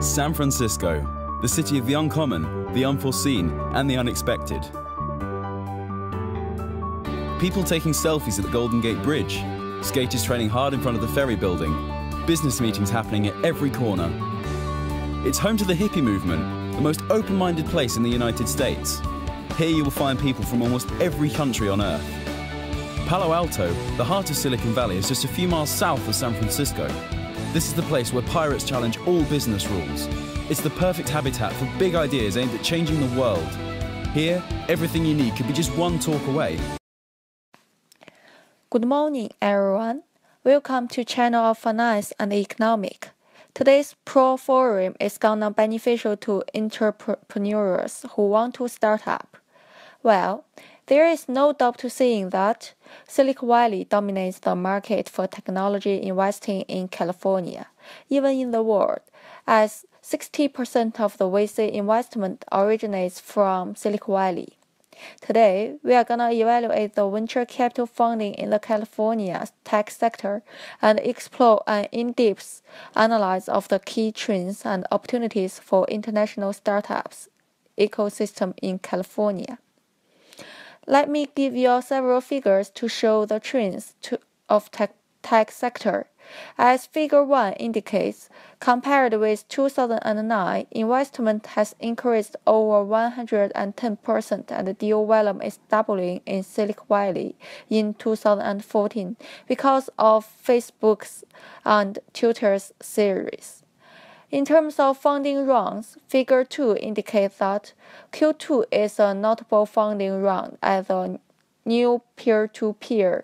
San Francisco, the city of the uncommon, the unforeseen, and the unexpected. People taking selfies at the Golden Gate Bridge, skaters training hard in front of the ferry building, business meetings happening at every corner. It's home to the hippie movement, the most open-minded place in the United States. Here you will find people from almost every country on Earth. Palo Alto, the heart of Silicon Valley, is just a few miles south of San Francisco. This is the place where pirates challenge all business rules. It's the perfect habitat for big ideas aimed at changing the world. Here, everything you need could be just one talk away. Good morning, everyone. Welcome to Channel of Finance and Economic. Today's Pro Forum is gonna beneficial to entrepreneurs who want to start up. Well, there is no doubt to saying that Silicon Valley dominates the market for technology investing in California, even in the world, as 60% of the VC investment originates from Silicon Valley. Today, we are going to evaluate the venture capital funding in the California tech sector and explore an in-depth analysis of the key trends and opportunities for international startups ecosystem in California. Let me give you several figures to show the trends of tech sector. As Figure 1 indicates, compared with 2009, investment has increased over 110% and the deal volume is doubling in Silicon Valley in 2014 because of Facebook's and Twitter's series. In terms of funding rounds, Figure 2 indicates that Q2 is a notable funding round as a new peer-to-peer,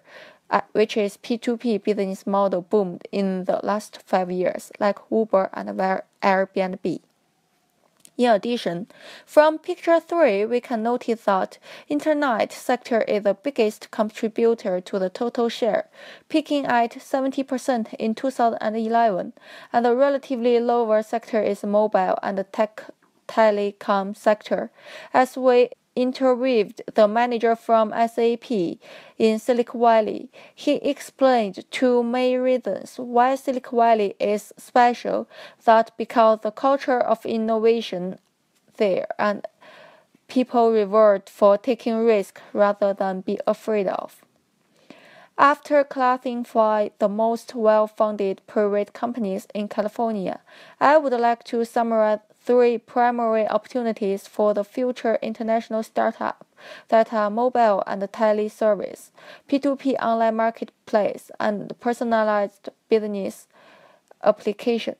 which is P2P business model boomed in the last 5 years, like Uber and Airbnb. In addition, from Picture 3, we can notice that Internet sector is the biggest contributor to the total share, peaking at 70% in 2011, and the relatively lower sector is mobile and the telecom sector. As we interviewed the manager from SAP in Silicon Valley, he explained two main reasons why Silicon Valley is special, that because the culture of innovation there and people reward for taking risk rather than be afraid of. After classifying the most well-funded private companies in California, I would like to summarize 3 primary opportunities for the future international startup that are mobile and teleservice, P2P online marketplace, and personalized business application.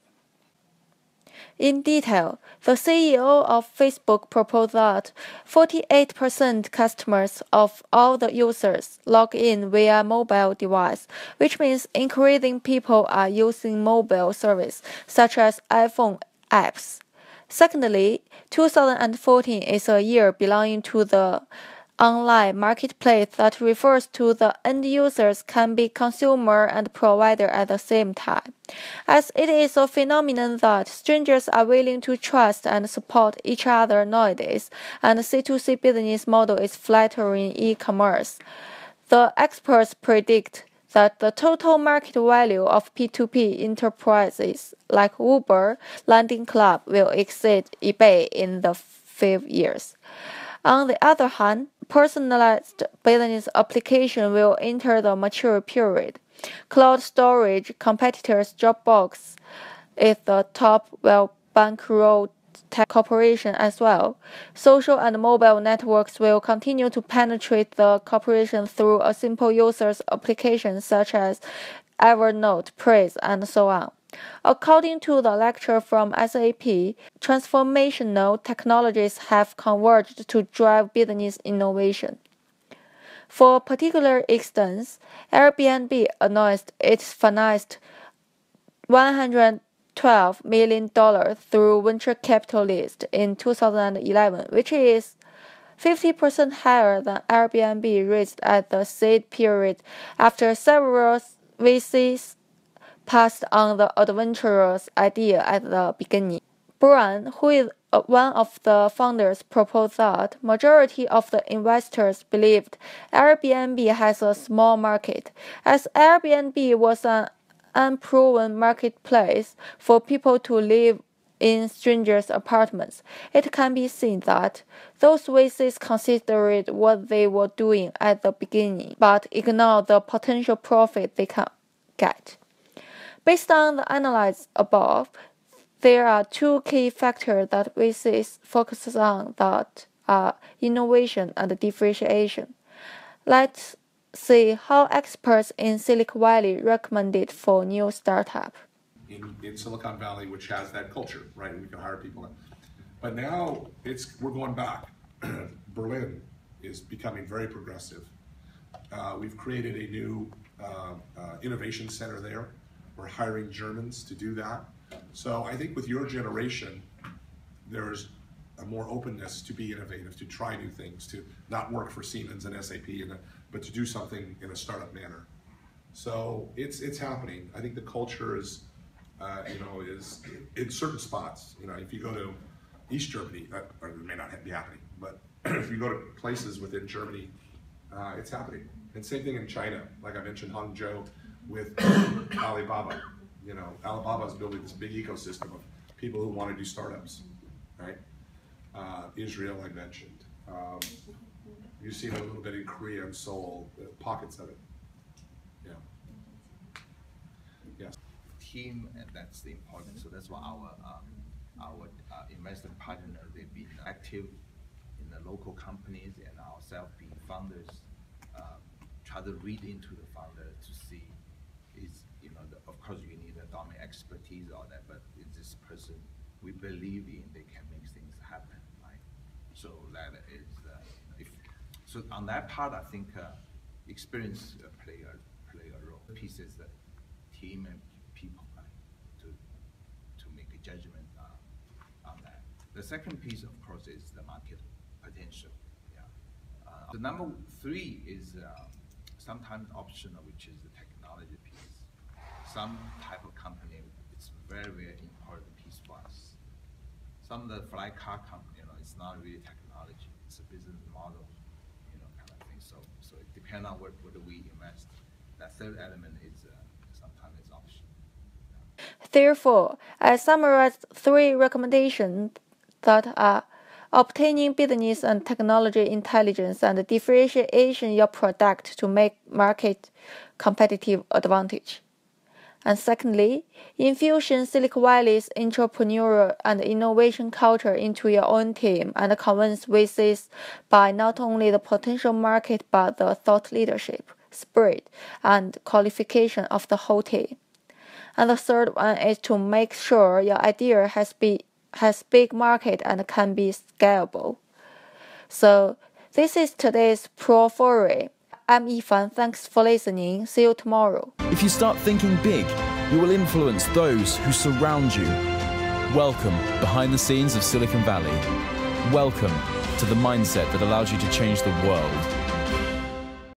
In detail, the CEO of Facebook proposed that 48% customers of all the users log in via mobile device, which means increasing people are using mobile service such as iPhone apps. Secondly, 2014 is a year belonging to the online marketplace that refers to the end users can be consumer and provider at the same time, as it is a phenomenon that strangers are willing to trust and support each other nowadays, and the C2C business model is flattering e-commerce. The experts predict that the total market value of P2P enterprises like Uber, Landing Club will exceed eBay in the 5 years. On the other hand, personalized business application will enter the mature period. Cloud storage competitors Dropbox is the top well-bankrolled tech corporation as well. Social and mobile networks will continue to penetrate the corporation through a simple user's application such as Evernote, Praise, and so on. According to the lecture from SAP, transformational technologies have converged to drive business innovation. For particular instance, Airbnb announced it financed $112 million through venture capitalists in 2011, which is 50% higher than Airbnb raised at the seed period after several VCs passed on the adventurous idea at the beginning. Brian, who is one of the founders, proposed that majority of the investors believed Airbnb has a small market, as Airbnb was an unproven marketplace for people to live in strangers' apartments, it can be seen that those VCs considered what they were doing at the beginning, but ignored the potential profit they can get. Based on the analysis above, there are two key factors that VCs focus on that are innovation and differentiation. Let's see how experts in Silicon Valley recommend it for new startup. In Silicon Valley, which has that culture, right? We can hire people. But now we're going back. Berlin is becoming very progressive. We've created a new innovation center there. We're hiring Germans to do that. So I think with your generation, there's a more openness to be innovative, to try new things, to not work for Siemens and SAP, but to do something in a startup manner. So it's happening. I think the culture is in certain spots. If you go to East Germany, or it may not be happening, but if you go to places within Germany, it's happening. And same thing in China, like I mentioned, Hangzhou with Alibaba. Alibaba is building this big ecosystem of people who want to do startups, right? Israel, I mentioned. You've seen a little bit in Korea and Seoul, pockets of it. Yeah. Yes. Team, and that's the important. So that's why our investment partner, they've been active in the local companies, and ourselves being founders, try to read into the founder to see of course you need a domain expertise or that, but is this person we believe in, they can make things happen, right? So that is so on that part, I think experience play a role. The piece is the team and people, right, to make a judgment on that. The second piece, of course, is the market potential. Yeah. The number three is sometimes optional, which is the technology piece. Some type of company, it's very, very important piece for us. Some of the fly car company, it's not really technology, it's a business model, kind of thing. So it depends on what we invest. That third element is sometimes it's optional. Yeah. Therefore, I summarized three recommendations that are obtaining business and technology intelligence and differentiation your product to make market competitive advantage. And secondly, infusion Silicon Valley's entrepreneurial and innovation culture into your own team and convince VCs by not only the potential market but the thought leadership, spirit, and qualification of the whole team. And the third one is to make sure your idea has big market and can be scalable. So this is today's Pro Forum. I'm Yifan. Thanks for listening. See you tomorrow. If you start thinking big, you will influence those who surround you. Welcome behind the scenes of Silicon Valley. Welcome to the mindset that allows you to change the world.